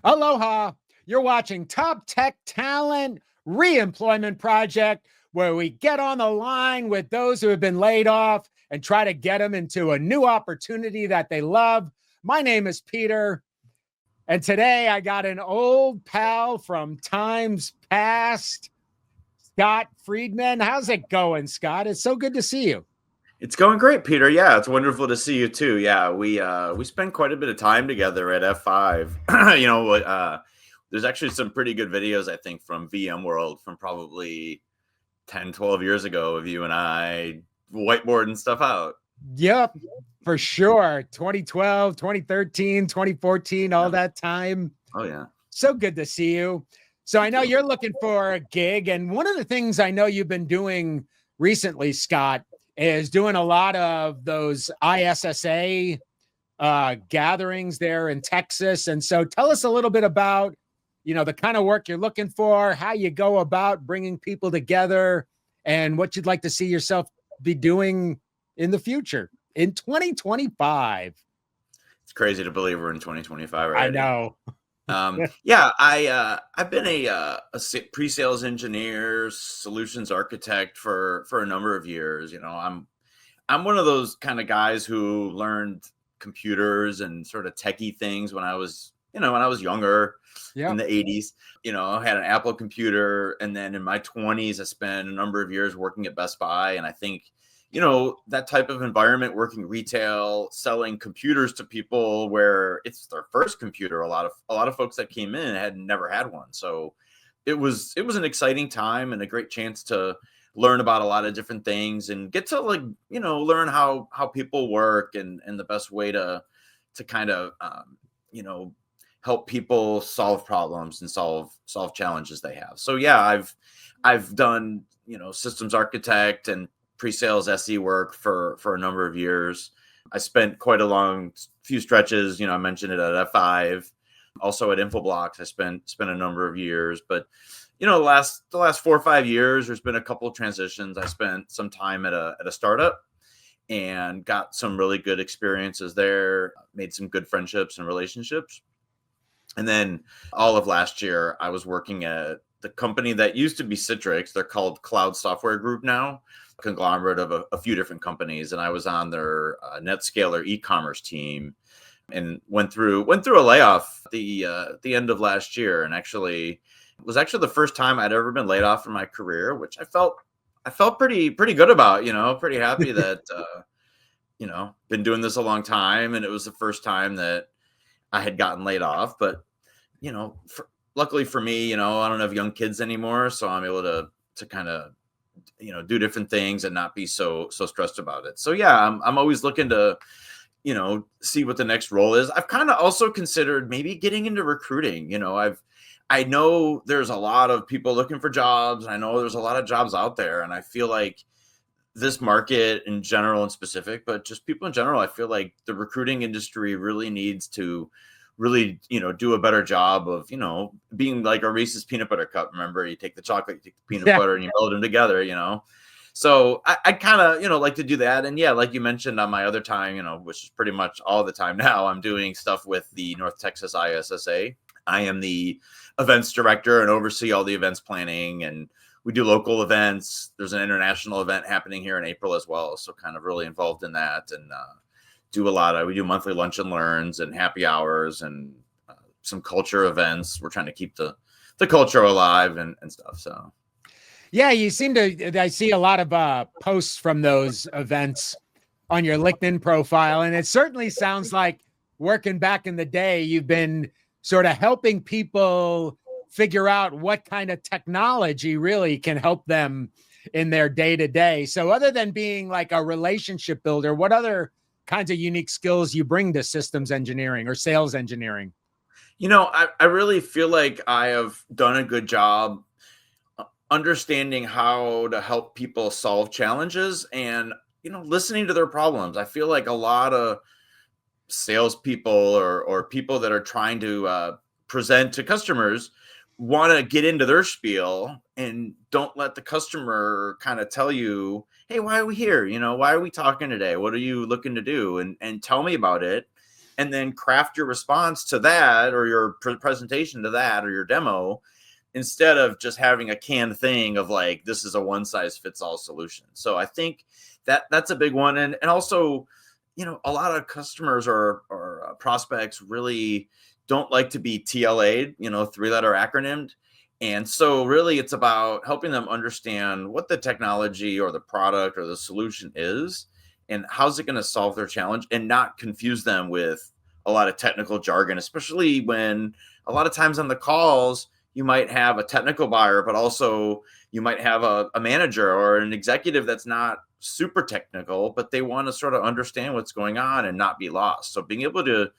Aloha. You're watching Top Tech Talent Reemployment Project, where we get on the line with those who have been laid off and try to get them into a new opportunity that they love. My name is Peter, and today I got an old pal from times past, Scott Friedman. How's it going, Scott? It's so good to see you. It's going great, Peter. Yeah, it's wonderful to see you too. Yeah, we spend quite a bit of time together at F5. There's actually some pretty good videos, I think, from VMworld from probably 10, 12 years ago of you and I whiteboarding stuff out. Yep, for sure. 2012, 2013, 2014, all that time. Oh, yeah. So good to see you. So I know you're looking for a gig. And one of the things I know you've been doing recently, Scott, is doing a lot of those ISSA gatherings there in Texas. And so tell us a little bit about, the kind of work you're looking for, how you go about bringing people together, and what you'd like to see yourself be doing in the future in 2025. It's crazy to believe we're in 2025 already. I know. I've been a pre-sales engineer, solutions architect for a number of years. I'm one of those kind of guys who learned computers and sort of techie things when I was younger in the 80s. I had an Apple computer, and then in my 20s I spent a number of years working at Best Buy, and I think that type of environment, working retail, selling computers to people where it's their first computer. A lot of folks that came in had never had one. So it was an exciting time and a great chance to learn about a lot of different things and get to learn how people work and the best way to kind of, help people solve problems and solve challenges they have. So yeah, I've done, systems architect and pre-sales SE work for a number of years. I spent quite a long few stretches. I mentioned it at F5, also at Infoblox. I spent a number of years, but the last 4 or 5 years, there's been a couple of transitions. I spent some time at a startup and got some really good experiences there, made some good friendships and relationships. And then all of last year, I was working at the company that used to be Citrix. They're called Cloud Software Group now, conglomerate of a few different companies, and I was on their NetScaler e-commerce team, and went through a layoff the end of last year, and it was the first time I'd ever been laid off in my career, which I felt pretty good about. Pretty happy that been doing this a long time, and it was the first time that I had gotten laid off. But luckily for me, I don't have young kids anymore, so I'm able to kind of do different things and not be so stressed about it. So yeah, I'm always looking to, see what the next role is. I've kind of also considered maybe getting into recruiting. I know there's a lot of people looking for jobs. I know there's a lot of jobs out there, and I feel like this market in general and specific, but just people in general, I feel like the recruiting industry really needs to really, do a better job of, being like a Reese's peanut butter cup. Remember, you take the chocolate, you take the peanut butter, and you meld them together, So I kind of, like to do that. And yeah, like you mentioned, on my other time, which is pretty much all the time now, I'm doing stuff with the North Texas ISSA. I am the events director and oversee all the events planning, and we do local events. There's an international event happening here in April as well. So kind of really involved in that, and we do monthly lunch and learns and happy hours and some culture events. We're trying to keep the culture alive and stuff. So yeah, I see a lot of posts from those events on your LinkedIn profile, and it certainly sounds like working back in the day, you've been sort of helping people figure out what kind of technology really can help them in their day-to-day. So other than being like a relationship builder, what other kinds of unique skills you bring to systems engineering or sales engineering? I really feel like I have done a good job understanding how to help people solve challenges and, listening to their problems. I feel like a lot of salespeople or people that are trying to present to customers want to get into their spiel and don't let the customer kind of tell you, hey, why are we here? Why are we talking today? What are you looking to do? And tell me about it. and then craft your response to that, or your presentation to that, or your demo, instead of just having a canned thing of like, this is a one size fits all solution. So I think that's a big one. And also, a lot of customers or prospects really don't like to be TLA'd, 3-letter acronymed. And so really it's about helping them understand what the technology or the product or the solution is, and how's it going to solve their challenge, and not confuse them with a lot of technical jargon, especially when a lot of times on the calls, you might have a technical buyer, but also you might have a manager or an executive that's not super technical, but they want to sort of understand what's going on and not be lost. So being able to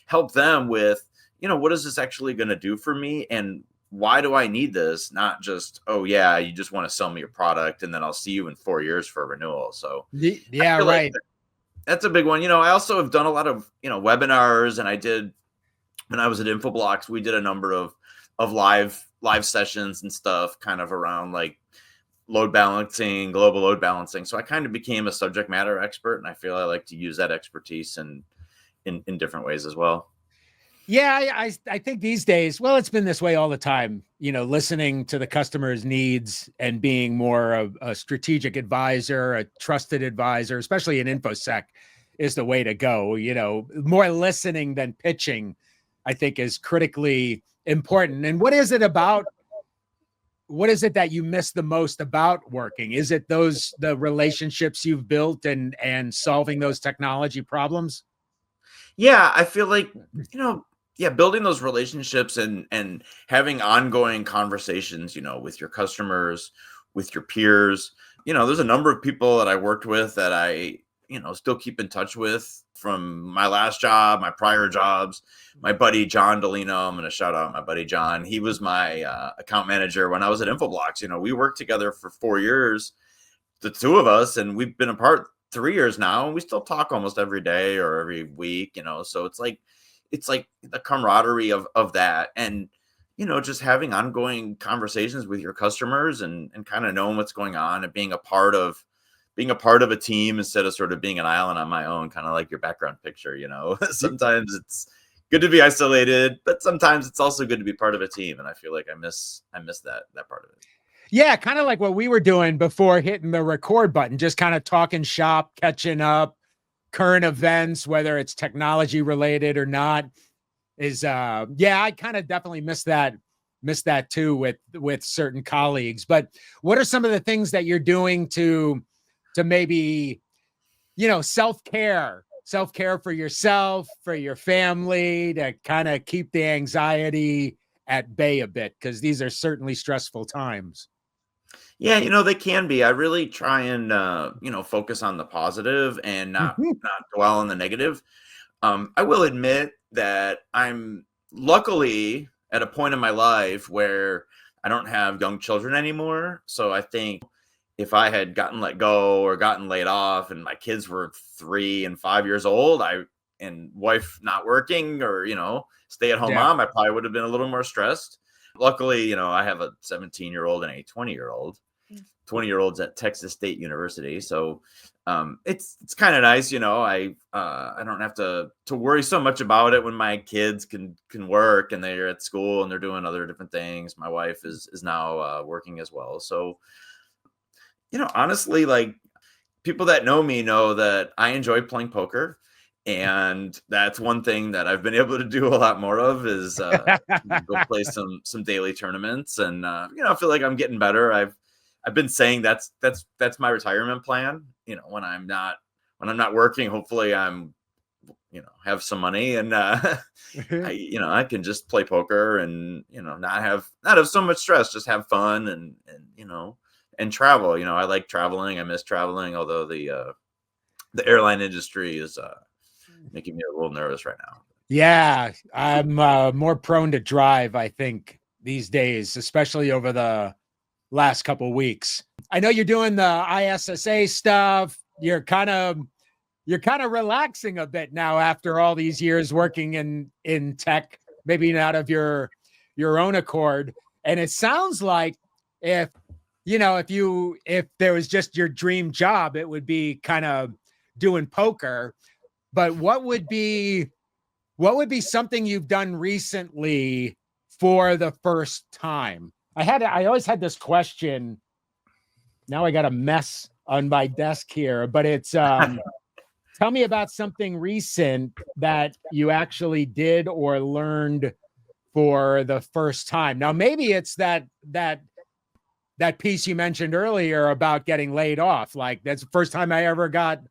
help them with, what is this actually going to do for me? And why do I need this? Not just, oh yeah, you just want to sell me your product and then I'll see you in 4 years for a renewal. So yeah, right. Like that's a big one. I also have done a lot of, webinars, and I did, when I was at Infoblox, we did a number of live sessions and stuff kind of around like load balancing, global load balancing. So I kind of became a subject matter expert, and I feel I like to use that expertise in different ways as well. Yeah, I think these days, well, it's been this way all the time, listening to the customer's needs and being more of a strategic advisor, a trusted advisor, especially in InfoSec, is the way to go. More listening than pitching, I think, is critically important. And what is it that you miss the most about working? Is it the relationships you've built and solving those technology problems? Yeah, I feel like, building those relationships and having ongoing conversations, with your customers, with your peers. There's a number of people that I worked with that I, still keep in touch with from my last job, my prior jobs. My buddy, John Delino, I'm going to shout out my buddy, John. He was my account manager when I was at Infoblox. We worked together for 4 years, the two of us, and we've been apart 3 years now, and we still talk almost every day or every week, so it's like the camaraderie of that, and just having ongoing conversations with your customers and kind of knowing what's going on, and being a part of a team instead of sort of being an island on my own, kind of like your background picture. Sometimes it's good to be isolated, but sometimes it's also good to be part of a team, and I feel like I miss that part of it. Yeah, kind of like what we were doing before hitting the record button, just kind of talking shop, catching up, current events, whether it's technology related or not, is I kind of definitely miss that too with certain colleagues. But what are some of the things that you're doing to maybe, self-care for yourself, for your family, to kind of keep the anxiety at bay a bit? Because these are certainly stressful times. Yeah, they can be. I really try and focus on the positive and not dwell on the negative. I will admit that I'm luckily at a point in my life where I don't have young children anymore. So I think if I had gotten let go or gotten laid off and my kids were 3 and 5 years old, and wife not working, or stay-at-home mom, I probably would have been a little more stressed. Luckily, I have a 17-year-old and a 20-year-old. 20-year-olds at Texas State University. So it's kind of nice, I don't have to worry so much about it when my kids can work and they're at school and they're doing other different things. My wife is now working as well. So, honestly, like, people that know me know that I enjoy playing poker. And that's one thing that I've been able to do a lot more of is go play some daily tournaments. And, I feel like I'm getting better. I've been saying that's my retirement plan. When I'm not working, hopefully I'm, have some money, and I can just play poker and, not have so much stress, just have fun and travel. I like traveling. I miss traveling, although the airline industry is making me a little nervous right now. Yeah, I'm more prone to drive, I think, these days, especially over the last couple of weeks. I know you're doing the ISSA stuff. You're kind of relaxing a bit now after all these years working in tech, maybe not of your own accord. And it sounds like if there was just your dream job, it would be kind of doing poker. But what would be what would be something you've done recently for the first time? I always had this question. Now I got a mess on my desk here, but it's tell me about something recent that you actually did or learned for the first time. Now maybe it's that piece you mentioned earlier about getting laid off. Like, that's the first time I ever got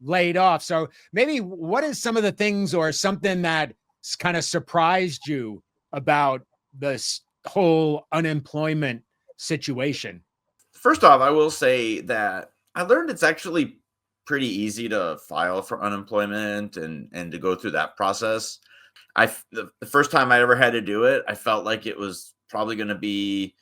laid off. So maybe what is some of the things or something that kind of surprised you about this whole unemployment situation? First off, I will say that I learned it's actually pretty easy to file for unemployment and to go through that process. The first time I ever had to do it, I felt like it was probably going to be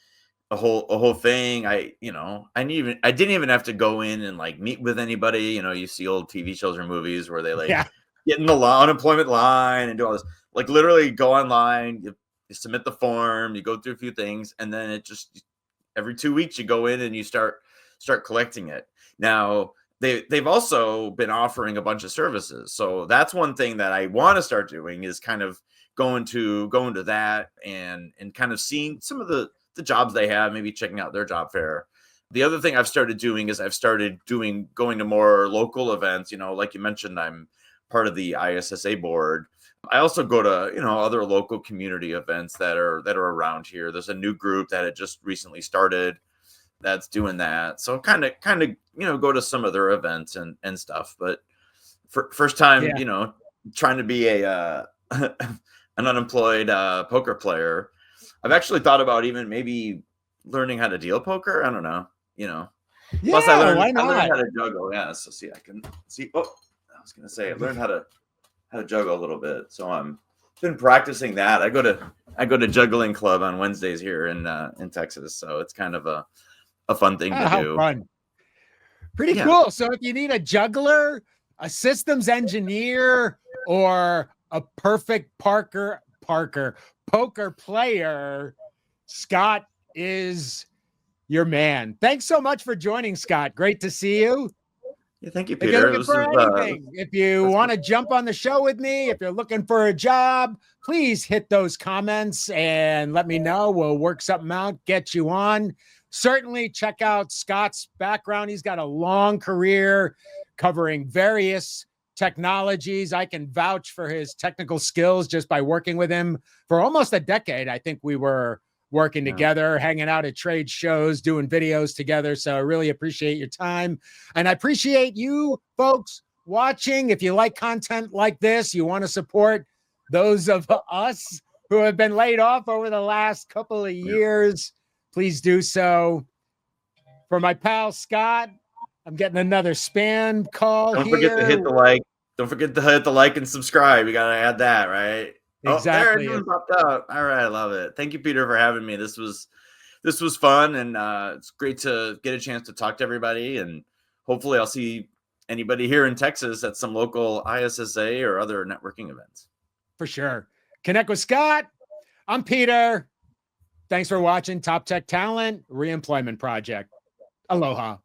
a whole thing. I didn't even have to go in and like meet with anybody. You see old TV shows or movies where they like get in the unemployment line and do all this. Like, literally go online, you submit the form, you go through a few things, and then it just every 2 weeks you go in and you start collecting it. Now they've also been offering a bunch of services, so that's one thing that I want to start doing, is kind of going to that and kind of seeing some of the jobs they have, maybe checking out their job fair. The other thing I've started doing is going to more local events. Like you mentioned, I'm part of the ISSA board. I also go to, other local community events that are around here. There's a new group that had just recently started that's doing that. So kind of, go to some of their events and stuff. But first time, trying to be an unemployed poker player. I've actually thought about even maybe learning how to deal poker. I don't know, Yeah, Plus I learned why not? how to juggle. Yeah. So I can see. Oh, I was going to say, I learned how to juggle a little bit. So I'm been practicing that. I go to juggling club on Wednesdays here in Texas. So it's kind of a fun thing to do. Fun. Pretty cool. So if you need a juggler, a systems engineer, or a perfect poker player, Scott is your man. Thanks so much for joining, Scott. Great to see you. Yeah, thank you, If you're Peter. looking for anything, if you want to jump on the show with me, if you're looking for a job, please hit those comments and let me know. We'll work something out, get you on. Certainly check out Scott's background. He's got a long career covering various technologies. I can vouch for his technical skills just by working with him for almost a decade. I think we were working together, hanging out at trade shows, doing videos together. So I really appreciate your time. And I appreciate you folks watching. If you like content like this, you want to support those of us who have been laid off over the last couple of years, please do so. For my pal Scott, I'm getting another spam call. Don't forget to hit the like. Don't forget to hit the like and subscribe. You got to add that, right? Exactly. Oh, there it popped up. All right, I love it. Thank you, Peter, for having me. This was fun, and it's great to get a chance to talk to everybody. And hopefully, I'll see anybody here in Texas at some local ISSA or other networking events. For sure. Connect with Scott. I'm Peter. Thanks for watching Top Tech Talent Reemployment Project. Aloha.